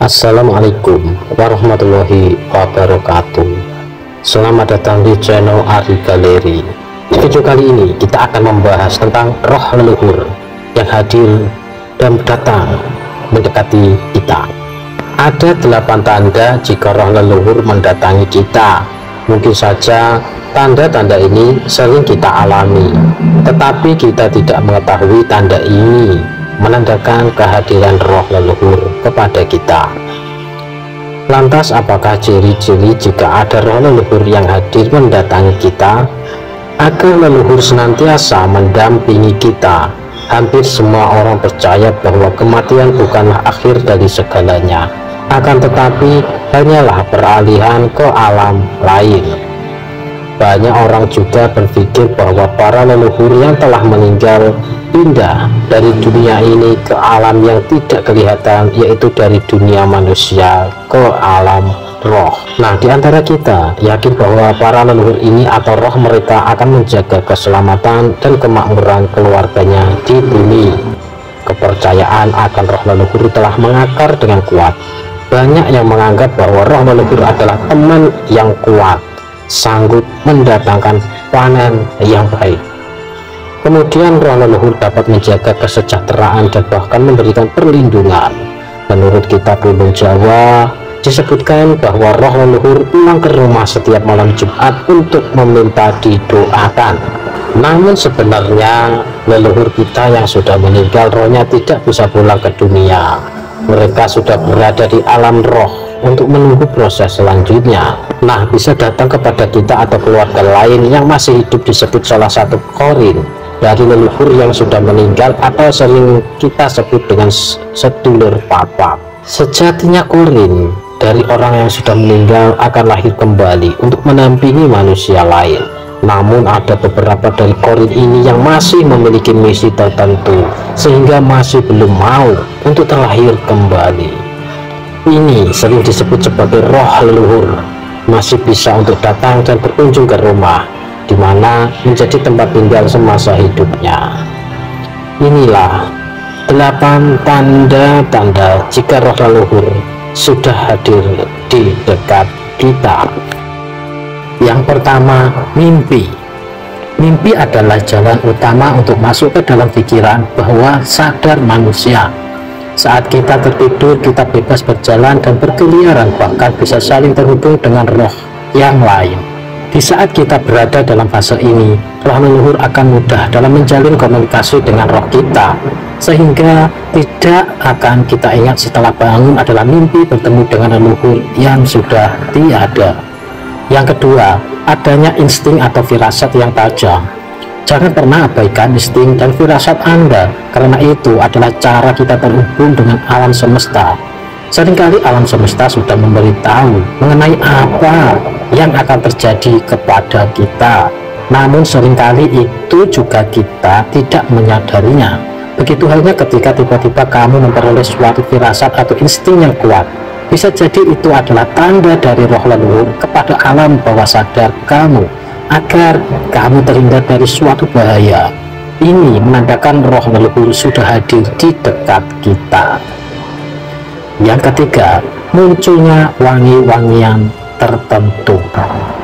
Assalamualaikum warahmatullahi wabarakatuh. Selamat datang di channel Ari Galeri. Di video kali ini kita akan membahas tentang roh leluhur yang hadir dan datang mendekati kita. Ada 8 tanda jika roh leluhur mendatangi kita. Mungkin saja tanda-tanda ini sering kita alami, tetapi kita tidak mengetahui tanda ini menandakan kehadiran roh leluhur kepada kita. Lantas apakah ciri-ciri jika ada roh leluhur yang hadir mendatangi kita? Agar leluhur senantiasa mendampingi kita. Hampir semua orang percaya bahwa kematian bukanlah akhir dari segalanya, akan tetapi hanyalah peralihan ke alam lain. Banyak orang juga berpikir bahwa para leluhur yang telah meninggal pindah dari dunia ini ke alam yang tidak kelihatan, yaitu dari dunia manusia ke alam roh. Nah, di antara kita yakin bahwa para leluhur ini atau roh mereka akan menjaga keselamatan dan kemakmuran keluarganya di bumi. Kepercayaan akan roh leluhur telah mengakar dengan kuat. Banyak yang menganggap bahwa roh leluhur adalah teman yang kuat, sanggup mendatangkan panen yang baik. Kemudian roh leluhur dapat menjaga kesejahteraan dan bahkan memberikan perlindungan. Menurut kitab Ulum Jawa disebutkan bahwa roh leluhur pulang ke rumah setiap malam Jumat untuk meminta didoakan. Namun sebenarnya leluhur kita yang sudah meninggal rohnya tidak bisa pulang ke dunia. Mereka sudah berada di alam roh untuk menunggu proses selanjutnya. Nah, bisa datang kepada kita atau keluarga lain yang masih hidup disebut salah satu korin dari leluhur yang sudah meninggal atau sering kita sebut dengan sedulur papa. Sejatinya korin dari orang yang sudah meninggal akan lahir kembali untuk menampingi manusia lain. Namun ada beberapa dari korin ini yang masih memiliki misi tertentu sehingga masih belum mau untuk terlahir kembali. Ini sering disebut sebagai roh leluhur, masih bisa untuk datang dan berkunjung ke rumah, di mana menjadi tempat tinggal semasa hidupnya. Inilah 8 tanda-tanda jika roh leluhur sudah hadir di dekat kita. Yang pertama, mimpi. Mimpi adalah jalan utama untuk masuk ke dalam pikiran bawah sadar manusia. Saat kita tertidur, kita bebas berjalan dan berkeliaran, bahkan bisa saling terhubung dengan roh yang lain. Di saat kita berada dalam fase ini, roh leluhur akan mudah dalam menjalin komunikasi dengan roh kita, sehingga tidak akan kita ingat setelah bangun adalah mimpi bertemu dengan leluhur yang sudah tiada. Yang kedua, adanya insting atau firasat yang tajam. Jangan pernah abaikan insting dan firasat Anda, karena itu adalah cara kita terhubung dengan alam semesta. Seringkali alam semesta sudah memberitahu mengenai apa yang akan terjadi kepada kita, namun seringkali itu juga kita tidak menyadarinya. Begitu halnya ketika tiba-tiba kamu memperoleh suatu firasat atau insting yang kuat. Bisa jadi itu adalah tanda dari roh leluhur kepada alam bawah sadar kamu, agar kamu terhindar dari suatu bahaya. Ini menandakan roh leluhur sudah hadir di dekat kita. Yang ketiga, munculnya wangi-wangian tertentu.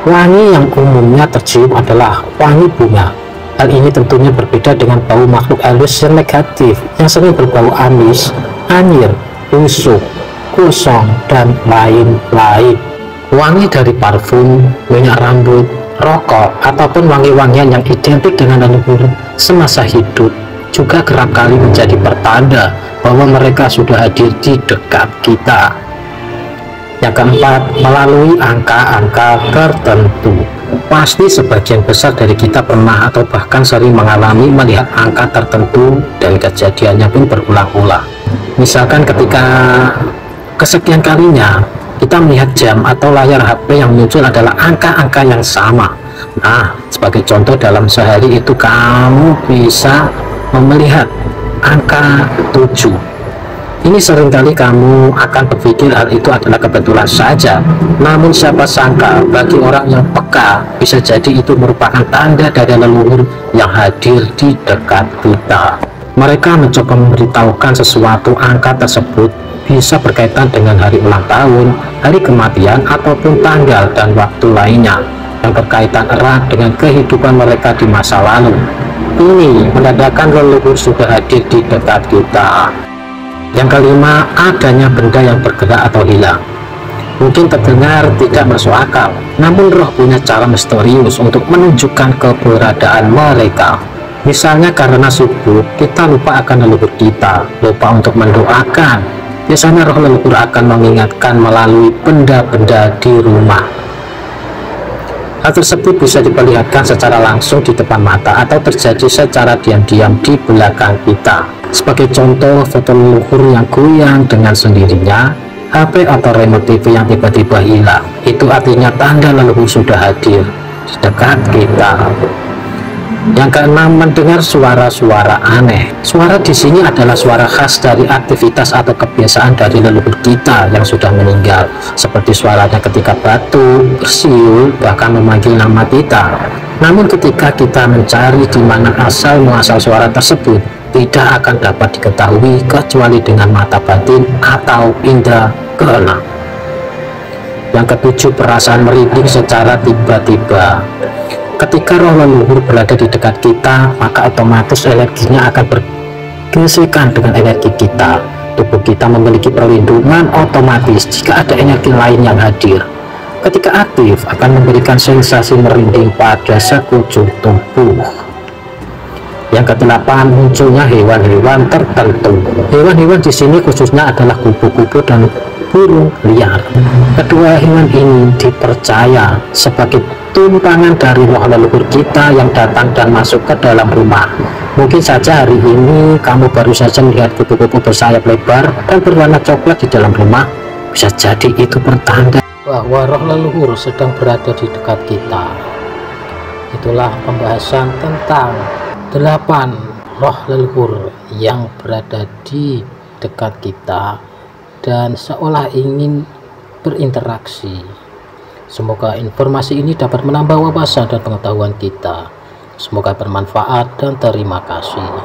Wangi yang umumnya tercium adalah wangi bunga. Hal ini tentunya berbeda dengan bau makhluk halus yang negatif, yang sering berbau amis, anyir, busuk, gosong, dan lain-lain. Wangi dari parfum, minyak rambut, rokok, ataupun wangi-wangian yang identik dengan leluhur semasa hidup juga kerap kali menjadi pertanda bahwa mereka sudah hadir di dekat kita. Yang keempat, melalui angka-angka tertentu. Pasti sebagian besar dari kita pernah atau bahkan sering mengalami melihat angka tertentu dan kejadiannya pun berulang-ulang. Misalkan ketika kesekian kalinya kita melihat jam atau layar HP yang muncul adalah angka-angka yang sama. Nah, sebagai contoh dalam sehari itu kamu bisa melihat angka 7. Ini seringkali kamu akan berpikir hal itu adalah kebetulan saja. Namun siapa sangka bagi orang yang peka bisa jadi itu merupakan tanda dari leluhur yang hadir di dekat kita. Mereka mencoba memberitahukan sesuatu angka tersebut bisa berkaitan dengan hari ulang tahun, hari kematian, ataupun tanggal dan waktu lainnya yang berkaitan erat dengan kehidupan mereka di masa lalu. Ini menandakan leluhur sudah hadir di dekat kita. Yang kelima, adanya benda yang bergerak atau hilang. Mungkin terdengar tidak masuk akal, namun roh punya cara misterius untuk menunjukkan keberadaan mereka. Misalnya karena subuh kita lupa akan leluhur kita, lupa untuk mendoakan. Biasanya roh leluhur akan mengingatkan melalui benda-benda di rumah. Hal tersebut bisa diperlihatkan secara langsung di depan mata atau terjadi secara diam-diam di belakang kita. Sebagai contoh, foto leluhur yang goyang dengan sendirinya, HP atau remote TV yang tiba-tiba hilang. Itu artinya tanda leluhur sudah hadir di dekat kita. Yang keenam, mendengar suara-suara aneh. Suara di sini adalah suara khas dari aktivitas atau kebiasaan dari leluhur kita yang sudah meninggal, seperti suaranya ketika batuk, bersiul, bahkan memanggil nama kita. Namun ketika kita mencari di mana asal muasal suara tersebut, tidak akan dapat diketahui kecuali dengan mata batin atau indera keenam. Yang ketujuh, perasaan merinding secara tiba-tiba. Ketika roh leluhur berada di dekat kita, maka otomatis energinya akan bergesekan dengan energi kita. Tubuh kita memiliki perlindungan otomatis jika ada energi lain yang hadir. Ketika aktif, akan memberikan sensasi merinding pada sekujur tubuh. Yang kedelapan, munculnya hewan-hewan tertentu. Hewan-hewan di sini khususnya adalah kupu-kupu dan burung liar. Kedua hewan ini dipercaya sebagai tumpangan dari roh leluhur kita yang datang dan masuk ke dalam rumah. Mungkin saja hari ini kamu baru saja melihat kupu-kupu bersayap lebar dan berwarna coklat di dalam rumah. Bisa jadi itu pertanda bahwa roh leluhur sedang berada di dekat kita. Itulah pembahasan tentang 8 roh leluhur yang berada di dekat kita dan seolah ingin berinteraksi. Semoga informasi ini dapat menambah wawasan dan pengetahuan kita. Semoga bermanfaat dan terima kasih.